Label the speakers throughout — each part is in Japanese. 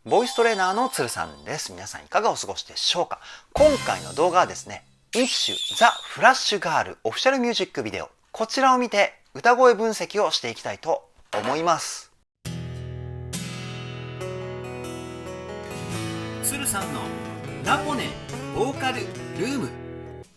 Speaker 1: ボイストレーナーのつるさんです。皆さんいかがお過ごしでしょうか。今回の動画はですね、iSSUザ・フラッシュガールオフィシャルミュージックビデオ、こちらを見て歌声分析をしていきたいと思います。つるさんのラポネボーカルルーム。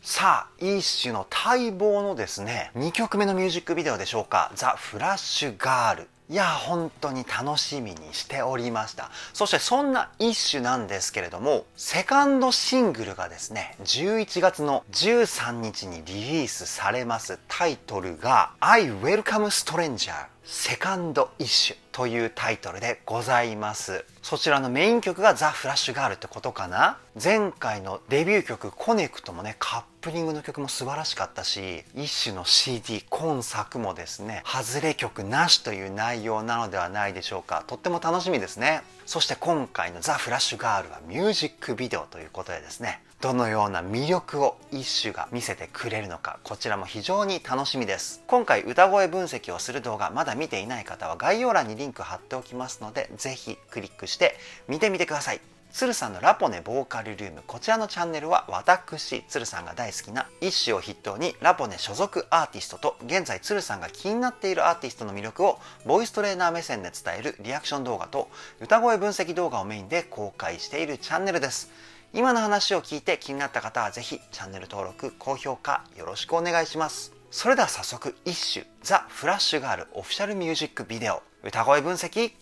Speaker 1: さあ、iSSUの待望のですね、2曲目のミュージックビデオでしょうか。ザ・フラッシュガール。いや、本当に楽しみにしておりました。そしてそんなiSSUなんですけれども、セカンドシングルがですね、11月の13日にリリースされます。タイトルが I Welcome Stranger セカンドiSSUというタイトルでございます。そちらのメイン曲がザ・フラッシュガールってことかな。前回のデビュー曲コネクトもね、カップリングの曲も素晴らしかったし、iSSUの CD 今作もですね、外れ曲なしという内容なのではないでしょうか。とっても楽しみですね。そして今回のザ・フラッシュガールはミュージックビデオということでですね、どのような魅力をiSSUが見せてくれるのか、こちらも非常に楽しみです。今回歌声分析をする動画まだ見ていない方は概要欄にリンク貼っておきますので、ぜひクリックして見てみてください。つるさんのラポネボーカルルーム、こちらのチャンネルは私つるさんが大好きなiSSUを筆頭にラポネ所属アーティストと現在つるさんが気になっているアーティストの魅力をボイストレーナー目線で伝えるリアクション動画と歌声分析動画をメインで公開しているチャンネルです。今の話を聞いて気になった方はぜひチャンネル登録、高評価よろしくお願いします。それでは早速iSSUザ・フラッシュガールオフィシャルミュージックビデオ歌声分析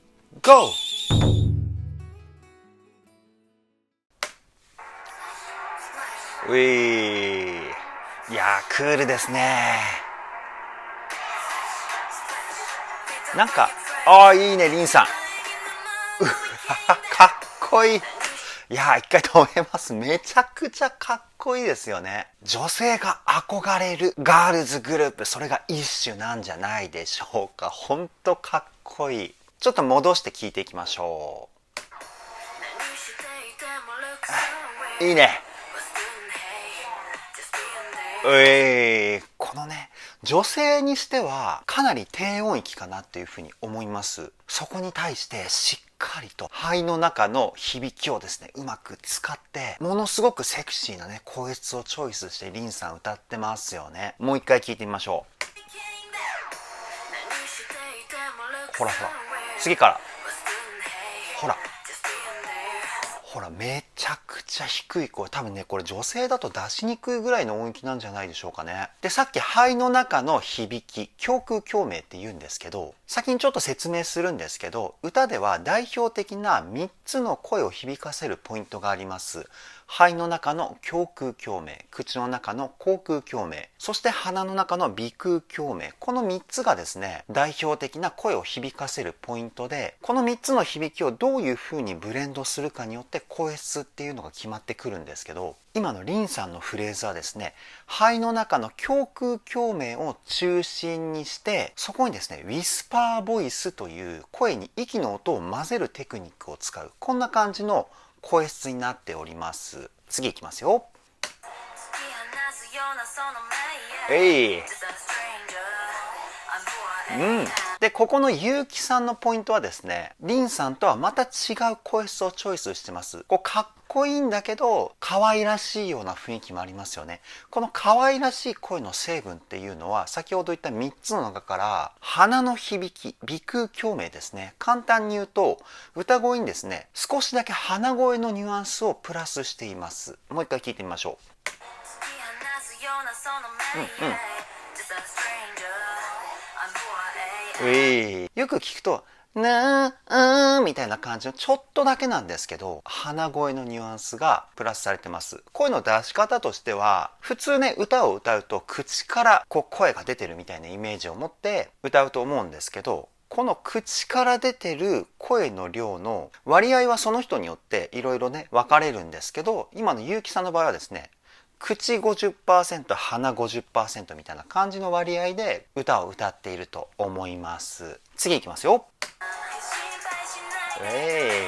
Speaker 1: GO!うい、いやークールですね。なんかいいねリンさん。かっこいい。いやー一回止めます。めちゃくちゃかっこいいですよね。女性が憧れるガールズグループ、それがiSSUなんじゃないでしょうか。ほんとかっこいい。ちょっと戻して聞いていきましょう。いいね。このね、女性にしてはかなり低音域かなっていうふうに思います。そこに対してしっかりと肺の中の響きをですね、うまく使ってものすごくセクシーなね声質をチョイスしてリンさん歌ってますよね。もう一回聞いてみましょう。ほらほら、次からほらほら、めちゃくちゃ低い声。多分ね、これ女性だと出しにくいぐらいの音域なんじゃないでしょうかね。で、さっき肺の中の響き、胸腔共鳴って言うんですけど、先にちょっと説明するんですけど、歌では代表的な3つの声を響かせるポイントがあります。肺の中の胸腔共鳴、口の中の口腔共鳴、そして鼻の中の鼻腔共鳴。この3つがですね、代表的な声を響かせるポイントで、この3つの響きをどういう風にブレンドするかによって声質っていうのが決まってくるんですけど、今のリンさんのフレーズはですね、肺の中の胸腔共鳴を中心にして、そこにですね、ウィスパーボイスという声に息の音を混ぜるテクニックを使う、こんな感じの声質になっております。次いきますよ。で、ここのゆうきさんのポイントはですね、リンさんとはまた違う声質をチョイスしてます。こうかっこいいんだけど可愛らしいような雰囲気もありますよね。この可愛らしい声の成分っていうのは先ほど言った3つの中から鼻の響き、鼻腔共鳴ですね。簡単に言うと歌声にですね、少しだけ鼻声のニュアンスをプラスしています。もう一回聞いてみましょう。よく聞くとなーみたいな感じのちょっとだけなんですけど、鼻声のニュアンスがプラスされてます。声の出し方としては普通ね、歌を歌うと口からこう声が出てるみたいなイメージを持って歌うと思うんですけど、この口から出てる声の量の割合はその人によっていろいろね分かれるんですけど、今のゆうきさんの場合はですね、口 50%、鼻 50% みたいな感じの割合で歌を歌っていると思います。次いきますよ。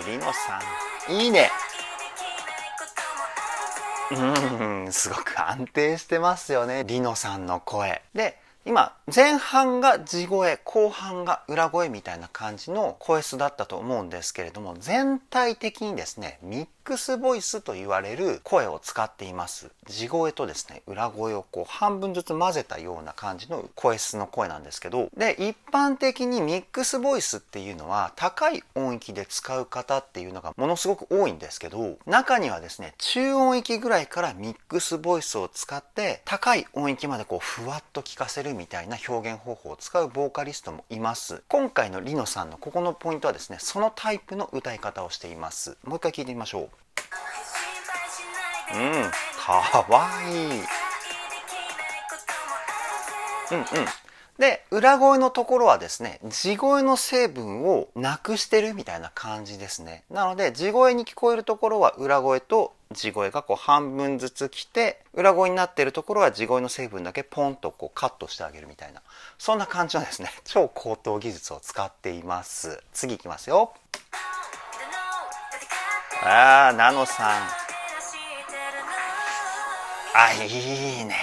Speaker 1: リノさんいいね。すごく安定してますよね、リノさんの声で。今前半が地声、後半が裏声みたいな感じの声質だったと思うんですけれども、全体的にですねミックスボイスと言われる声を使っています。地声とですね裏声をこう半分ずつ混ぜたような感じの声質の声なんですけど、で一般的にミックスボイスっていうのは高い音域で使う方っていうのがものすごく多いんですけど、中にはですね中音域ぐらいからミックスボイスを使って高い音域までこうふわっと聞かせるみたいな表現方法を使うボーカリストもいます。今回のリノさんのここのポイントはですね、そのタイプの歌い方をしています。もう一回聞いてみましょう。かわいい。で裏声のところはですね地声の成分をなくしてるみたいな感じですね。なので地声に聞こえるところは裏声と地声がこう半分ずつ来て、裏声になっているところは地声の成分だけポンとこうカットしてあげるみたいな、そんな感じのですね超高等技術を使っています。次いきますよ。ナノさん、いいね。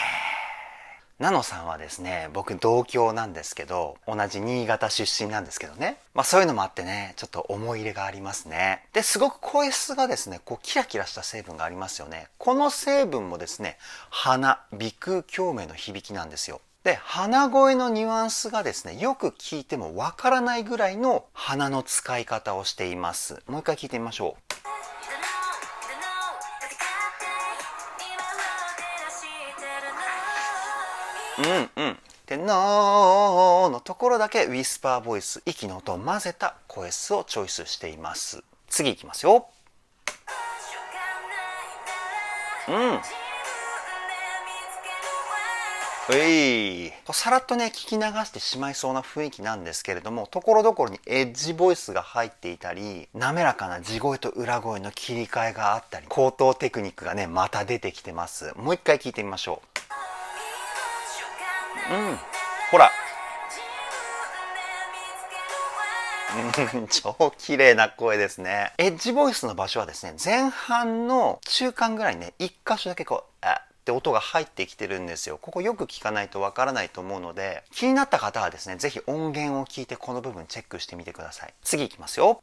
Speaker 1: ナノさんはですね、僕同郷なんですけど、同じ新潟出身なんですけどね。そういうのもあってね、ちょっと思い入れがありますね。で、すごく声質がですね、こうキラキラした成分がありますよね。この成分もですね、鼻、鼻腔共鳴の響きなんですよ。で、鼻声のニュアンスがですね、よく聞いてもわからないぐらいの鼻の使い方をしています。もう一回聞いてみましょう。で、ノーのところだけウィスパーボイス、息の音を混ぜた声質をチョイスしています。次いきますよ。さらっとね聞き流してしまいそうな雰囲気なんですけれども、ところどころにエッジボイスが入っていたり、滑らかな地声と裏声の切り替えがあったり、高等テクニックがねまた出てきてます。もう一回聞いてみましょう。ほら超綺麗な声ですね。エッジボイスの場所はですね、前半の中間ぐらいにね一箇所だけこうって音が入ってきてるんですよ。ここよく聞かないとわからないと思うので、気になった方はですね、ぜひ音源を聞いてこの部分チェックしてみてください。次いきますよ。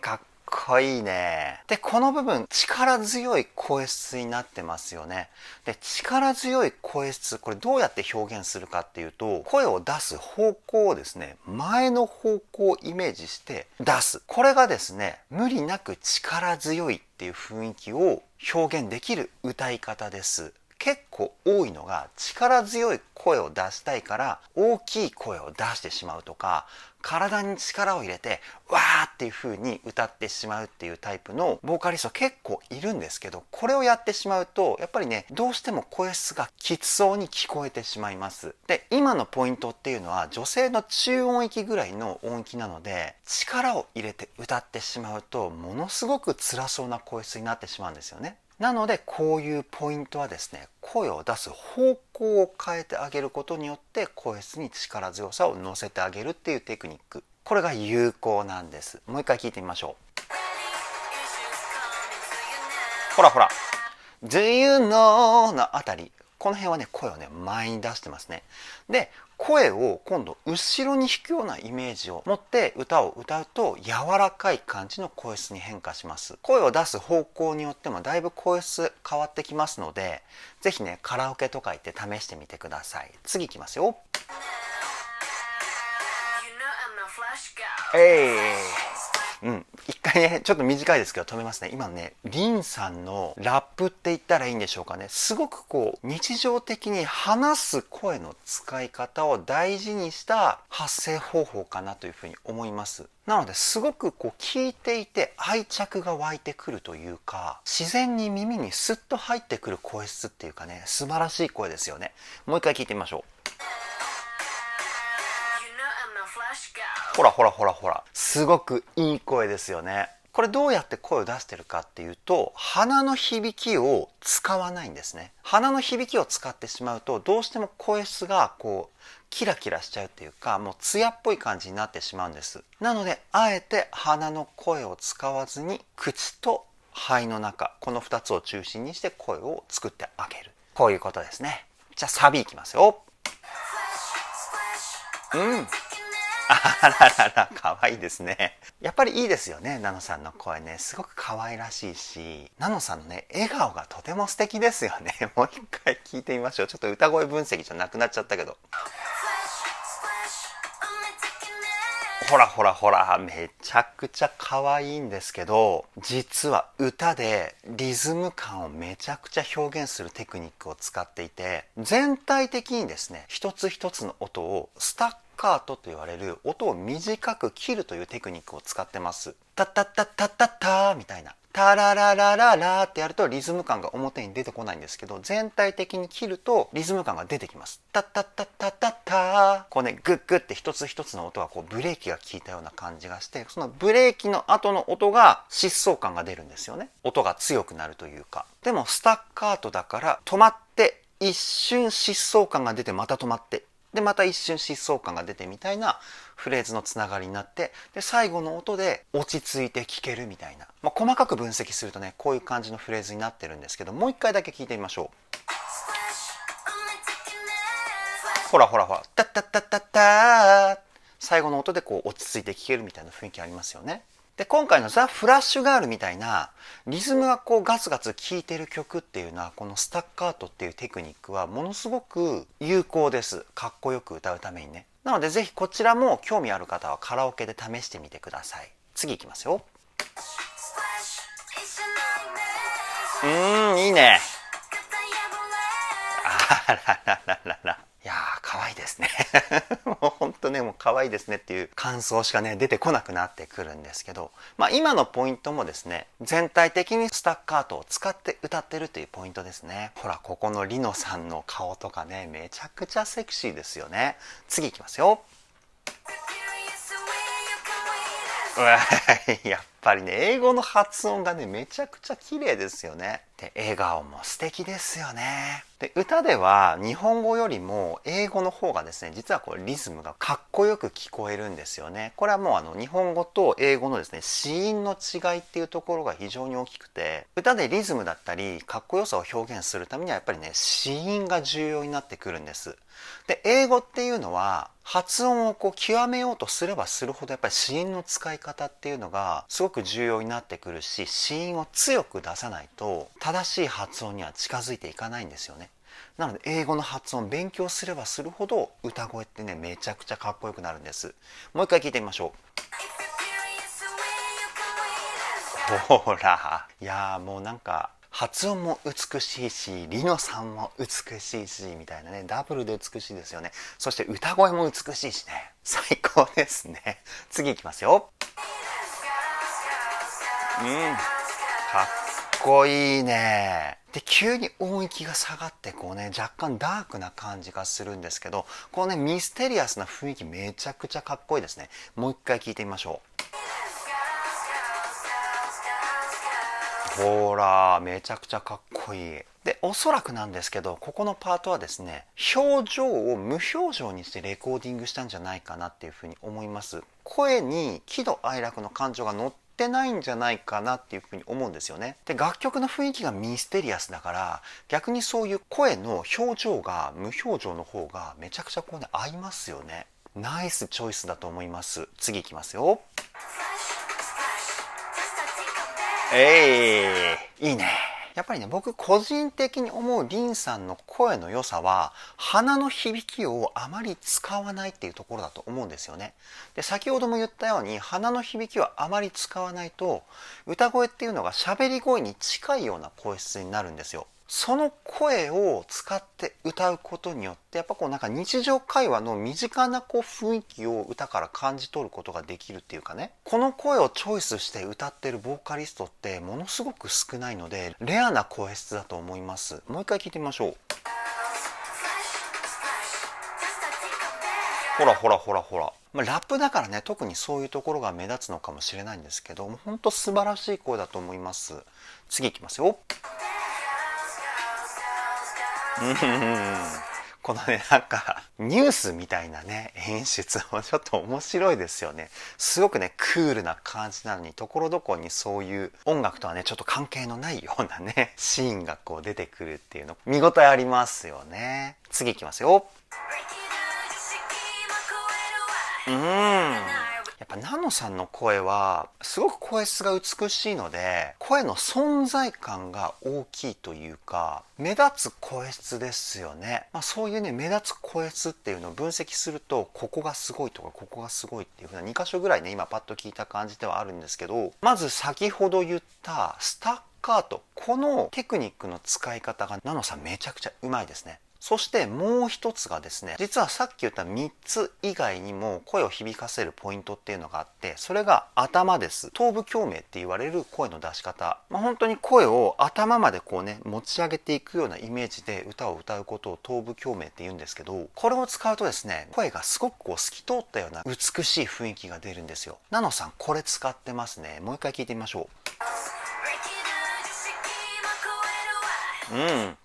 Speaker 1: かっこいいね。で、この部分力強い声質になってますよね。で、力強い声質、これどうやって表現するかっていうと、声を出す方向をですね、前の方向をイメージして出す。これがですね、無理なく力強いっていう雰囲気を表現できる歌い方です。結構多いのが力強い声を出したいから大きい声を出してしまうとか、体に力を入れてわーっていう風に歌ってしまうっていうタイプのボーカリスト結構いるんですけど、これをやってしまうとやっぱりねどうしても声質がきつそうに聞こえてしまいます。で、今のポイントっていうのは女性の中音域ぐらいの音域なので、力を入れて歌ってしまうとものすごく辛そうな声質になってしまうんですよね。なのでこういうポイントはですね、声を出す方向を変えてあげることによって声質に力強さを乗せてあげるっていうテクニック、これが有効なんです。もう一回聞いてみましょう。ほらほら Do you know のあたり、この辺はね声をね前に出してますね。で、声を今度後ろに引くようなイメージを持って歌を歌うと柔らかい感じの声質に変化します。声を出す方向によってもだいぶ声質変わってきますので、ぜひねカラオケとか行って試してみてください。次いきますよ。一回ねちょっと短いですけど止めますね。今ねリンさんのラップって言ったらいいんでしょうかね、すごくこう日常的に話す声の使い方を大事にした発声方法かなというふうに思います。なのですごくこう聞いていて愛着が湧いてくるというか、自然に耳にスッと入ってくる声質っていうかね、素晴らしい声ですよね。もう一回聞いてみましょう。ほらほらほらほら、すごくいい声ですよね。これどうやって声を出してるかっていうと、鼻の響きを使わないんですね。鼻の響きを使ってしまうとどうしても声質がこうキラキラしちゃうっていうか、もう艶っぽい感じになってしまうんです。なのであえて鼻の声を使わずに口と肺の中、この2つを中心にして声を作ってあげる。こういうことですね。じゃあサビいきますよ。あららら、可愛いですね。やっぱりいいですよね、ナノさんの声ね。すごく可愛らしいし、ナノさんのね、笑顔がとても素敵ですよね。もう一回聞いてみましょう。ちょっと歌声分析じゃなくなっちゃったけど。ほらほらほら、めちゃくちゃ可愛いんですけど、実は歌でリズム感をめちゃくちゃ表現するテクニックを使っていて、全体的にですね、一つ一つの音をスタッカートと言われる音を短く切るというテクニックを使ってます。タッタッタッタッタッターみたいな。タラララララってやるとリズム感が表に出てこないんですけど、全体的に切るとリズム感が出てきます。タッタッタッタッタッター。こうね、グッグッって一つ一つの音がこうブレーキが効いたような感じがして、そのブレーキの後の音が疾走感が出るんですよね。音が強くなるというか。でもスタッカートだから止まって一瞬疾走感が出てまた止まって。でまた一瞬疾走感が出てみたいなフレーズのつながりになって、で最後の音で落ち着いて聴けるみたいな、細かく分析するとね、こういう感じのフレーズになってるんですけど、もう一回だけ聞いてみましょう。ほらほらほら、タッタッタッタッター、最後の音でこう落ち着いて聴けるみたいな雰囲気ありますよね。で今回のザ・フラッシュガールみたいなリズムがこうガツガツ効いてる曲っていうのは、このスタッカートっていうテクニックはものすごく有効です。かっこよく歌うためにね。なのでぜひこちらも興味ある方はカラオケで試してみてください。次いきますよ。いいね。あららららら。いやー可愛いですね。もうほんとね、もう可愛いですねっていう感想しかね出てこなくなってくるんですけど、今のポイントもですね、全体的にスタッカートを使って歌ってるというポイントですね。ほらここのリノさんの顔とかね、めちゃくちゃセクシーですよね。次いきますよ。やっぱりね、英語の発音がねめちゃくちゃ綺麗ですよね。で笑顔も素敵ですよね。で歌では日本語よりも英語の方がですね、実はこれリズムがかっこよく聞こえるんですよね。これはもう日本語と英語のですね、子音の違いっていうところが非常に大きくて、歌でリズムだったりかっこよさを表現するためにはやっぱりね、子音が重要になってくるんです。で英語っていうのは発音をこう極めようとすればするほど、やっぱり子音の使い方っていうのがすごく重要になってくるし、子音を強く出さないと正しい発音には近づいていかないんですよね。なので英語の発音勉強すればするほど歌声ってね、めちゃくちゃかっこよくなるんです。もう一回聞いてみましょう。ほら、いやもうなんか発音も美しいし、リノさんも美しいしみたいなね、ダブルで美しいですよね。そして歌声も美しいしね、最高ですね。次いきますよ。かっこいいね。で急に音域が下がってこうね、若干ダークな感じがするんですけど、このねミステリアスな雰囲気めちゃくちゃかっこいいですね。もう一回聞いてみましょう。ほらめちゃくちゃかっこいい。でおそらくなんですけど、ここのパートはですね、表情を無表情にしてレコーディングしたんじゃないかなっていうふうに思います。声に喜怒哀楽の感情が乗ってないんじゃないかなっていうふうに思うんですよね。で楽曲の雰囲気がミステリアスだから、逆にそういう声の表情が無表情の方がめちゃくちゃこうね合いますよね。ナイスチョイスだと思います。次いきますよ。いいね。やっぱりね、僕個人的に思うリンさんの声の良さは、鼻の響きをあまり使わないっていうところだと思うんですよね。で先ほども言ったように、鼻の響きはあまり使わないと歌声っていうのが喋り声に近いような声質になるんですよ。その声を使って歌うことによって、やっぱこうなんか日常会話の身近なこう雰囲気を歌から感じ取ることができるっていうかね、この声をチョイスして歌ってるボーカリストってものすごく少ないので、レアな声質だと思います。もう一回聞いてみましょう。ほらほらほらほら。ラップだからね、特にそういうところが目立つのかもしれないんですけど、本当素晴らしい声だと思います。次いきますよ。このね、なんかニュースみたいなね演出もちょっと面白いですよね。すごくねクールな感じなのに、ところどころにそういう音楽とはねちょっと関係のないようなねシーンがこう出てくるっていうの見応えありますよね。次いきますよ。やっぱナノさんの声はすごく声質が美しいので、声の存在感が大きいというか目立つ声質ですよね。そういうね目立つ声質っていうのを分析すると、ここがすごいとかここがすごいっていう風な2箇所ぐらいね今パッと聞いた感じではあるんですけど、まず先ほど言ったスタッカート、このテクニックの使い方がナノさんめちゃくちゃうまいですね。そしてもう一つがですね、実はさっき言った3つ以外にも声を響かせるポイントっていうのがあって、それが頭です。頭部共鳴って言われる声の出し方、本当に声を頭までこうね持ち上げていくようなイメージで歌を歌うことを頭部共鳴って言うんですけど、これを使うとですね、声がすごくこう透き通ったような美しい雰囲気が出るんですよ。ナノさんこれ使ってますね。もう一回聞いてみましょう。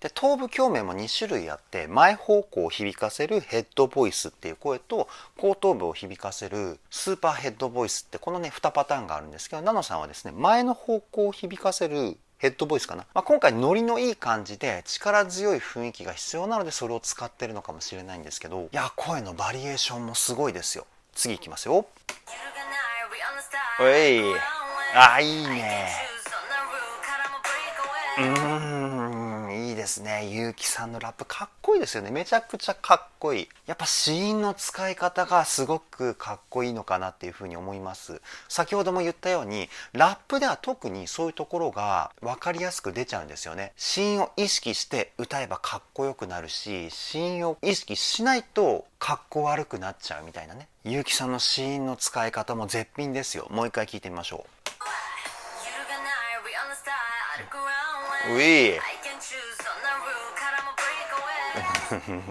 Speaker 1: で頭部共鳴も2種類あって、前方向を響かせるヘッドボイスっていう声と、後頭部を響かせるスーパーヘッドボイスって、このね2パターンがあるんですけど、ナノさんはですね前の方向を響かせるヘッドボイスかな、今回ノリのいい感じで力強い雰囲気が必要なのでそれを使ってるのかもしれないんですけど、いや声のバリエーションもすごいですよ。次いきますよ。いいね。いいですね。ゆうきさんのラップかっこいいですよね。めちゃくちゃかっこいい。やっぱ子音の使い方がすごくかっこいいのかなっていうふうに思います。先ほども言ったようにラップでは特にそういうところが分かりやすく出ちゃうんですよね。子音を意識して歌えばかっこよくなるし、子音を意識しないとかっこ悪くなっちゃうみたいなね。ゆうきさんの子音の使い方も絶品ですよ。もう一回聞いてみましょう。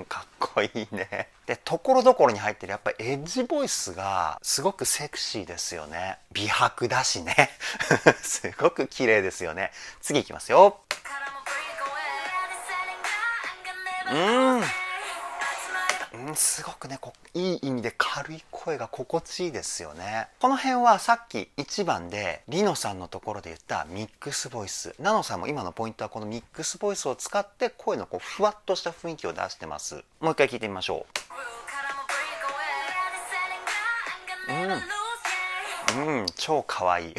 Speaker 1: かっこいいね。でところどころに入ってるやっぱりエッジボイスがすごくセクシーですよね。美白だしねすごく綺麗ですよね。次いきますよ。すごくねいい意味で軽い声が心地いいですよね。この辺はさっき1番でリノさんのところで言ったミックスボイス、ナノさんも今のポイントはこのミックスボイスを使って声のふわっとした雰囲気を出してます。もう一回聞いてみましょう。超かわいい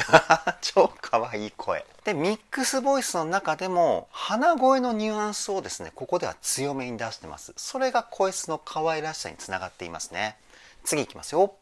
Speaker 1: 超かわいい声で、ミックスボイスの中でも鼻声のニュアンスをですねここでは強めに出してます。それが声質の可愛らしさにつながっていますね。次いきますよ。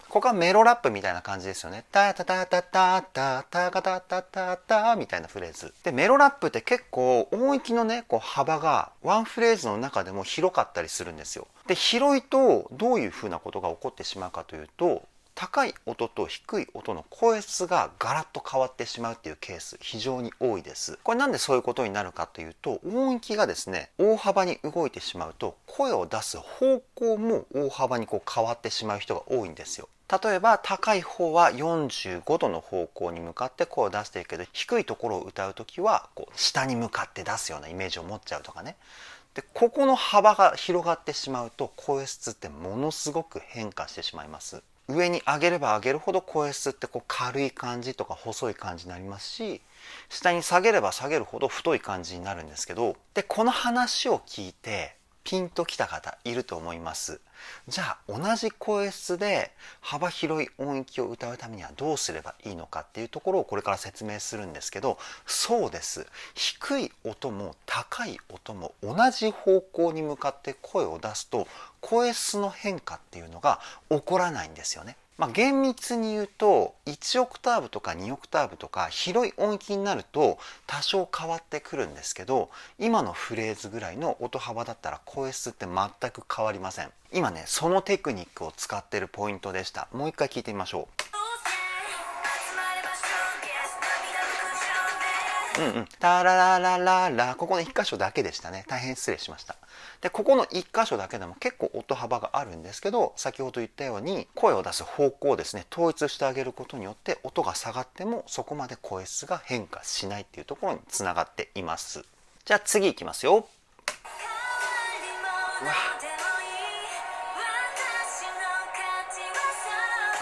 Speaker 1: ここはメロラップみたいな感じですよね。タタタタタタタタタタタタみたいなフレーズで、メロラップって結構音域のね幅がワンフレーズの中でも広かったりするんですよ。で広いとどういうふうなことが起こってしまうかというと、高い音と低い音の声質がガラッと変わってしまうっていうケース非常に多いです。これなんでそういうことになるかというと、音域がですね大幅に動いてしまうと声を出す方向も大幅に変わってしまう人が多いんですよ。例えば高い方は45度の方向に向かって声を出しているけど、低いところを歌う時は下に向かって出すようなイメージを持っちゃうとかね。でここの幅が広がってしまうと声質ってものすごく変化してしまいます。上に上げれば上げるほど声質って軽い感じとか細い感じになりますし、下に下げれば下げるほど太い感じになるんですけど、でこの話を聞いてピンときた方いると思います。じゃあ同じ声質で幅広い音域を歌うためにはどうすればいいのかっていうところをこれから説明するんですけど、そうです。低い音も高い音も同じ方向に向かって声を出すと声質の変化っていうのが起こらないんですよね。厳密に言うと1オクターブとか2オクターブとか広い音域になると多少変わってくるんですけど、今のフレーズぐらいの音幅だったら声質って全く変わりません。今ねそのテクニックを使っているポイントでした。もう一回聞いてみましょう。タラララララ、ここの1箇所だけでしたね。大変失礼しました。で、ここの1箇所だけでも結構音幅があるんですけど、先ほど言ったように声を出す方向をですね、統一してあげることによって音が下がってもそこまで声質が変化しないっていうところにつながっています。じゃあ次いきますよ。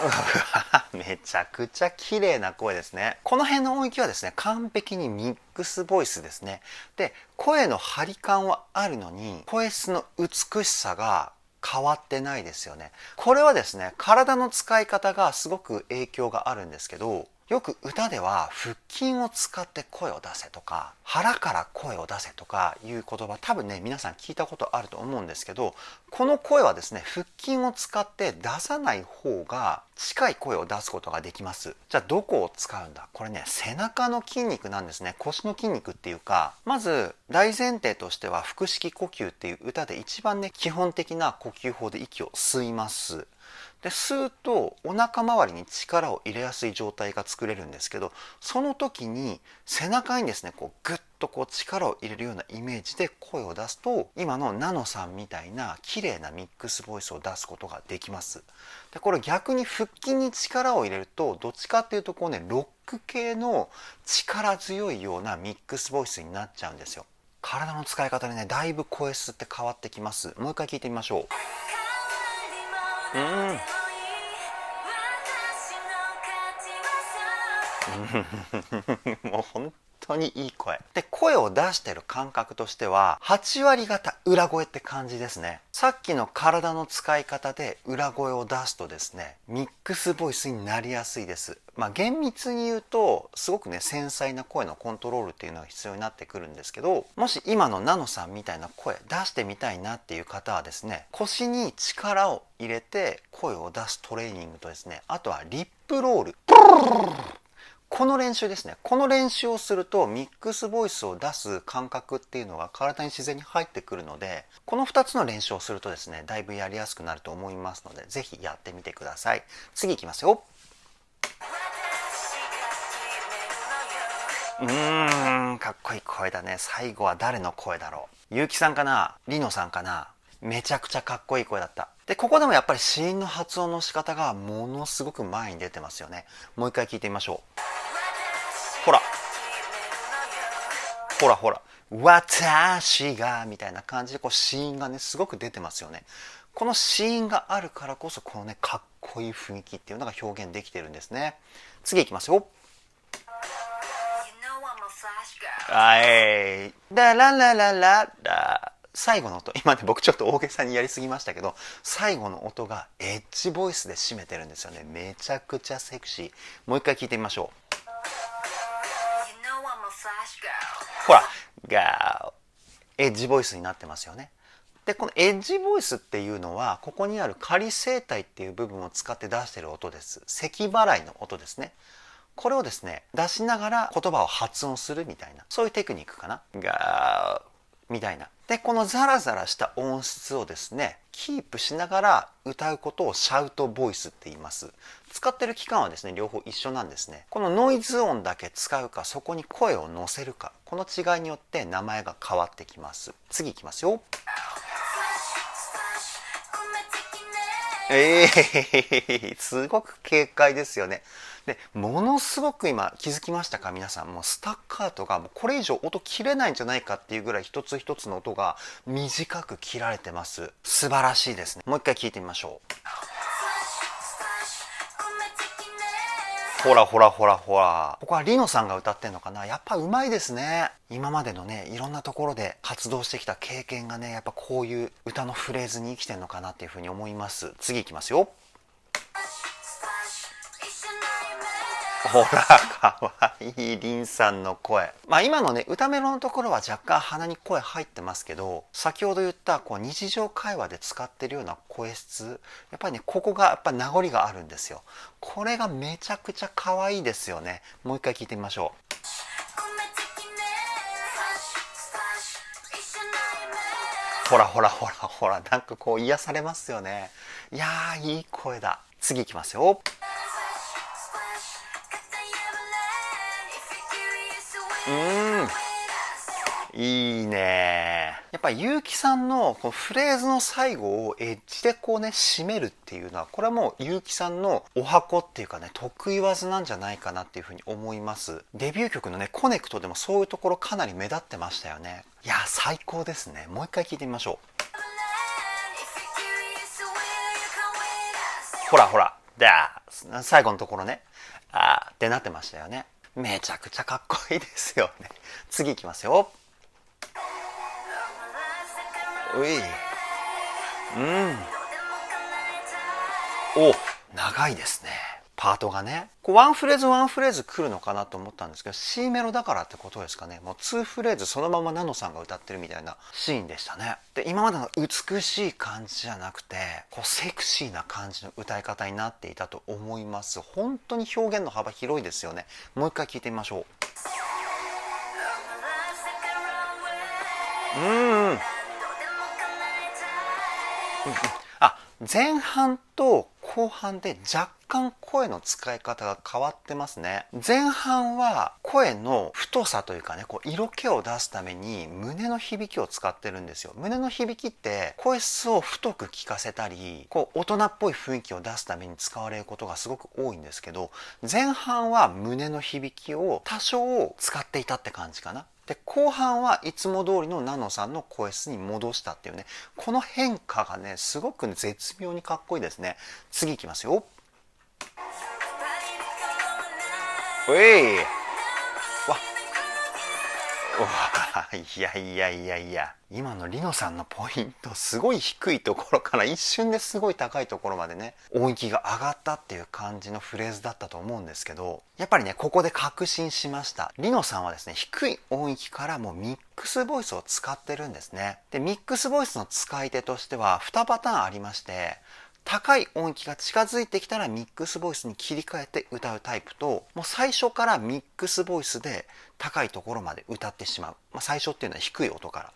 Speaker 1: うわめちゃくちゃ綺麗な声ですね。この辺の音域はですね、完璧にミックスボイスですね。で、声の張り感はあるのに、声質の美しさが変わってないですよね。これはですね、体の使い方がすごく影響があるんですけど、よく歌では腹筋を使って声を出せとか腹から声を出せとかいう言葉、多分ね皆さん聞いたことあると思うんですけど、この声はですね腹筋を使って出さない方が近い声を出すことができます。じゃあどこを使うんだ。これね背中の筋肉なんですね。腰の筋肉っていうか、まず大前提としては腹式呼吸っていう歌で一番ね基本的な呼吸法で息を吸います。で吸うとお腹周りに力を入れやすい状態が作れるんですけど、その時に背中にですねこうグッとこう力を入れるようなイメージで声を出すと、今のナノさんみたいな綺麗なミックスボイスを出すことができます。でこれ逆に腹筋に力を入れるとどっちかっていうとこうねロック系の力強いようなミックスボイスになっちゃうんですよ。体の使い方でねだいぶ声質って変わってきます。もう一回聞いてみましょう。もう本当にいい声で、声を出してる感覚としては8割方裏声って感じですね。さっきの体の使い方で裏声を出すとですねミックスボイスになりやすいです。厳密に言うとすごくね繊細な声のコントロールっていうのが必要になってくるんですけど、もし今のナノさんみたいな声出してみたいなっていう方はですね、腰に力を入れて声を出すトレーニングとですね、あとはリップロール、この練習ですね。この練習をするとミックスボイスを出す感覚っていうのが体に自然に入ってくるので、この2つの練習をするとですねだいぶやりやすくなると思いますので、ぜひやってみてください。次いきますよ。かっこいい声だね。最後は誰の声だろう。ゆうきさんかな、りのさんかな。めちゃくちゃかっこいい声だった。でここでもやっぱり子音の発音の仕方がものすごく前に出てますよね。もう一回聞いてみましょう。ほらほらほら、私がみたいな感じでこう子音がねすごく出てますよね。この子音があるからこそこのねかっこいい雰囲気っていうのが表現できてるんですね。次いきますよ。はい、ララララララ、最後の音、今ね僕ちょっと大げさにやりすぎましたけど、最後の音がエッジボイスで締めてるんですよね。めちゃくちゃセクシー。もう一回聞いてみましょう。ほらガー、エッジボイスになってますよね。でこのエッジボイスっていうのはここにある仮声帯っていう部分を使って出してる音です。咳払いの音ですね。これをですね出しながら言葉を発音するみたいな、そういうテクニックかな。ガーみたいな。でこのザラザラした音質をですねキープしながら歌うことをシャウトボイスって言います。使ってる期間はですね両方一緒なんですね。このノイズ音だけ使うかそこに声を乗せるか、この違いによって名前が変わってきます。次いきますよ。すごく軽快ですよね。でものすごく今気づきましたか皆さん、もうスタッカートがもうこれ以上音切れないんじゃないかっていうぐらい一つ一つの音が短く切られてます。素晴らしいですね。もう一回聞いてみましょう。ほらほらほらほら、ここはリノさんが歌ってんのかな。やっぱうまいですね。今までのねいろんなところで活動してきた経験がねやっぱこういう歌のフレーズに生きてんのかなっていうふうに思います。次いきますよ。ほらかわいいリンさんの声。今のね歌メロのところは若干鼻に声入ってますけど、先ほど言ったこう日常会話で使ってるような声質、やっぱりねここがやっぱ名残があるんですよ。これがめちゃくちゃ可愛いですよね。もう一回聞いてみましょう。ほらほらほらほら、なんかこう癒されますよね。いやーいい声だ。次いきますよ。いいね。やっぱゆうきさんのこのフレーズの最後をエッジでこうね締めるっていうのは、これはもうゆうきさんのお箱っていうかね得意技なんじゃないかなっていうふうに思います。デビュー曲のねコネクトでもそういうところかなり目立ってましたよね。いや最高ですね。もう一回聞いてみましょう。ほらほらだー最後のところねあーってなってましたよね。めちゃくちゃかっこいいですよね。次いきますよ。ういお長いですね。パートがねこうワンフレーズワンフレーズ来るのかなと思ったんですけど C メロだからってことですかね。もう2フレーズそのままナノさんが歌ってるみたいなシーンでしたね。で今までの美しい感じじゃなくてこうセクシーな感じの歌い方になっていたと思います。本当に表現の幅広いですよね。もう一回聞いてみましょう。あ前半と後半で若干声の使い方が変わってますね。前半は声の太さというかねこう色気を出すために胸の響きを使ってるんですよ。胸の響きって声質を太く聞かせたりこう大人っぽい雰囲気を出すために使われることがすごく多いんですけど、前半は胸の響きを多少使っていたって感じかな。で後半はいつも通りのナノさんの声質に戻したっていうねこの変化がねすごくね絶妙にかっこいいですね。次いきますよ。ういわいやいやいやいや今のリノさんのポイントすごい低いところから一瞬ですごい高いところまでね音域が上がったっていう感じのフレーズだったと思うんですけど、やっぱりねここで確信しました。リノさんはですね低い音域からもうミックスボイスを使ってるんですね。でミックスボイスの使い手としては2パターンありまして、高い音域が近づいてきたらミックスボイスに切り替えて歌うタイプと、もう最初からミックスボイスで高いところまで歌ってしまう、最初っていうのは低い音か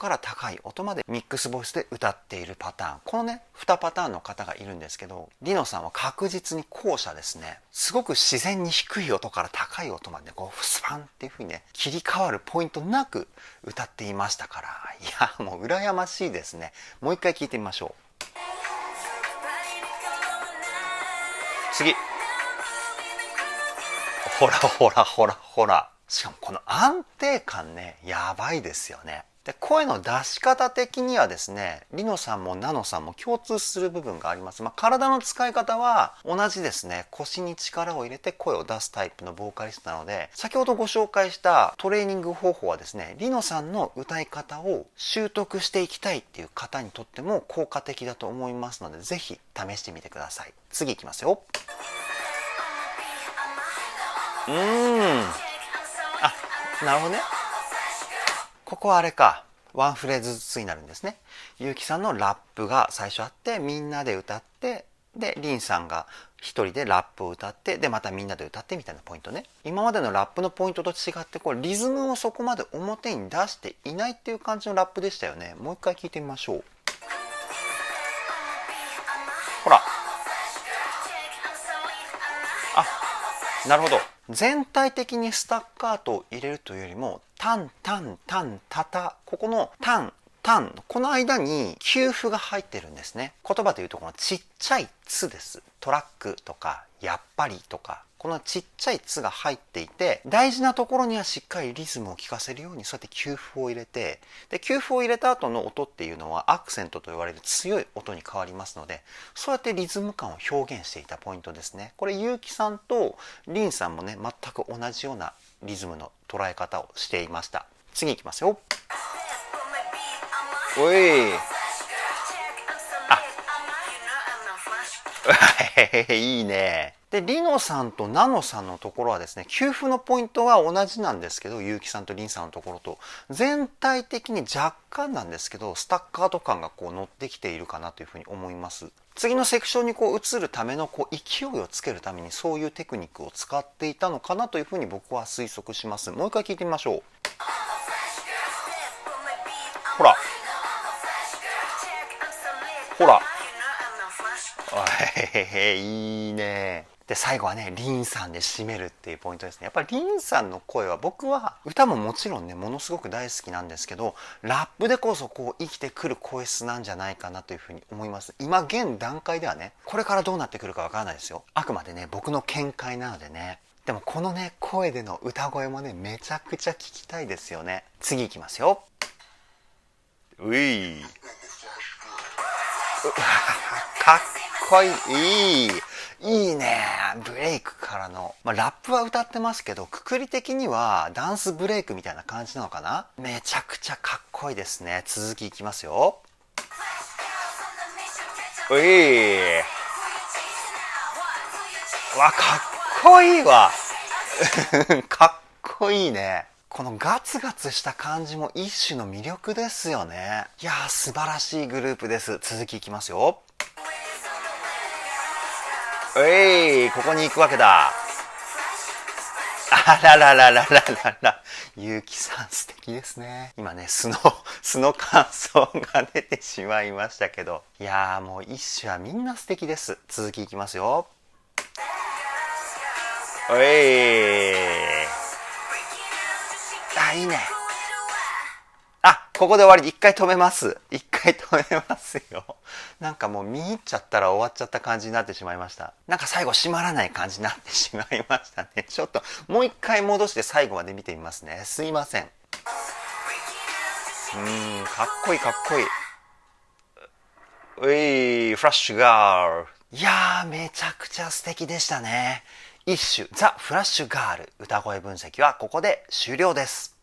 Speaker 1: ら高い音までミックスボイスで歌っているパターン、このね2パターンの方がいるんですけど、リノさんは確実に後者ですね。すごく自然に低い音から高い音までこうスパンっていう風にね切り替わるポイントなく歌っていましたから、いやもう羨ましいですね。もう一回聞いてみましょう。次ほらほらほらほら、しかもこの安定感ねやばいですよね。で声の出し方的にはですねリノさんもナノさんも共通する部分があります。体の使い方は同じですね。腰に力を入れて声を出すタイプのボーカリストなので、先ほどご紹介したトレーニング方法はですねリノさんの歌い方を習得していきたいっていう方にとっても効果的だと思いますので、ぜひ試してみてください。次いきますよ。なるほどね。ここはあれか、ワンフレーズずつになるんですね。ゆうきさんのラップが最初あってみんなで歌って、でリンさんが一人でラップを歌って、でまたみんなで歌ってみたいなポイントね。今までのラップのポイントと違ってこうリズムをそこまで表に出していないっていう感じのラップでしたよね。もう一回聞いてみましょう。ほらなるほど。全体的にスタッカートを入れるというよりもタンタンタンタタ、ここのタンタン、この間に休符が入ってるんですね。言葉でいうとこのちっちゃいつです。トラックとかやっぱりとか、このちっちゃいつが入っていて、大事なところにはしっかりリズムを聴かせるようにそうやって休符を入れて、で休符を入れた後の音っていうのはアクセントと言われる強い音に変わりますので、そうやってリズム感を表現していたポイントですね。これゆうきさんとりんさんもね全く同じようなリズムの捉え方をしていました。次いきますよ。おいいいね。でリノさんとナノさんのところはですね、休符のポイントは同じなんですけど、ゆうきさんとりんさんのところと全体的に若干なんですけどスタッカート感がこう乗ってきているかなというふうに思います。次のセクションにこう移るためのこう勢いをつけるためにそういうテクニックを使っていたのかなというふうに僕は推測します。もう一回聞いてみましょう。ほらほらいいね。で最後はねリンさんで締めるっていうポイントですね。やっぱりリンさんの声は僕は歌ももちろんねものすごく大好きなんですけど、ラップでこそこう生きてくる声質なんじゃないかなというふうに思います。今現段階ではね、これからどうなってくるかわからないですよ。あくまでね僕の見解なのでね。でもこのね声での歌声もねめちゃくちゃ聞きたいですよね。次いきますよ。ういかっこいい。いいね。ブレイクからの、ラップは歌ってますけど、くくり的にはダンスブレイクみたいな感じなのかな。めちゃくちゃかっこいいですね。続きいきますよ。ういわ、かっこいいわ。かっこいいね。このガツガツした感じも一種の魅力ですよね。いやー素晴らしいグループです。続きいきますよ。ここに行くわけだ。あららららららら。ゆうきさん素敵ですね。今ね素の感想が出てしまいましたけど、いやーもう一種はみんな素敵です。続きいきますよ。いいね。ここで終わり。一回止めます。一回止めますよ。なんかもう見入っちゃったら終わっちゃった感じになってしまいました。なんか最後閉まらない感じになってしまいましたね。ちょっともう一回戻して最後まで見てみますね。すいません。かっこいいかっこいい。フラッシュガール。いやーめちゃくちゃ素敵でしたね。一種ザ・フラッシュガール歌声分析はここで終了です。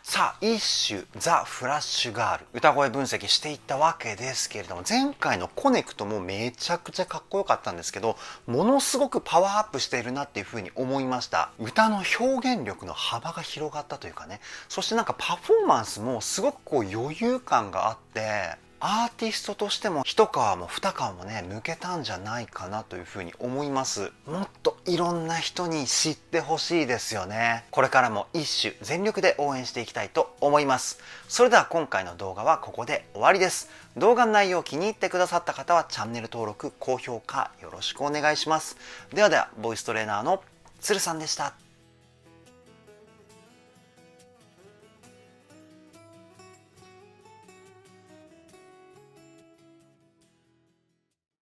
Speaker 1: さあ一種ザ・フラッシュガール歌声分析していったわけですけれども、前回のコネクトもめちゃくちゃかっこよかったんですけど、ものすごくパワーアップしているなっていうふうに思いました。歌の表現力の幅が広がったというかね、そしてなんかパフォーマンスもすごくこう余裕感があって、アーティストとしても一皮も二皮もね向けたんじゃないかなというふうに思います。もっといろんな人に知ってほしいですよね。これからも一種全力で応援していきたいと思います。それでは今回の動画はここで終わりです。動画の内容を気に入ってくださった方はチャンネル登録高評価よろしくお願いします。ではではボイストレーナーのつるさんでした。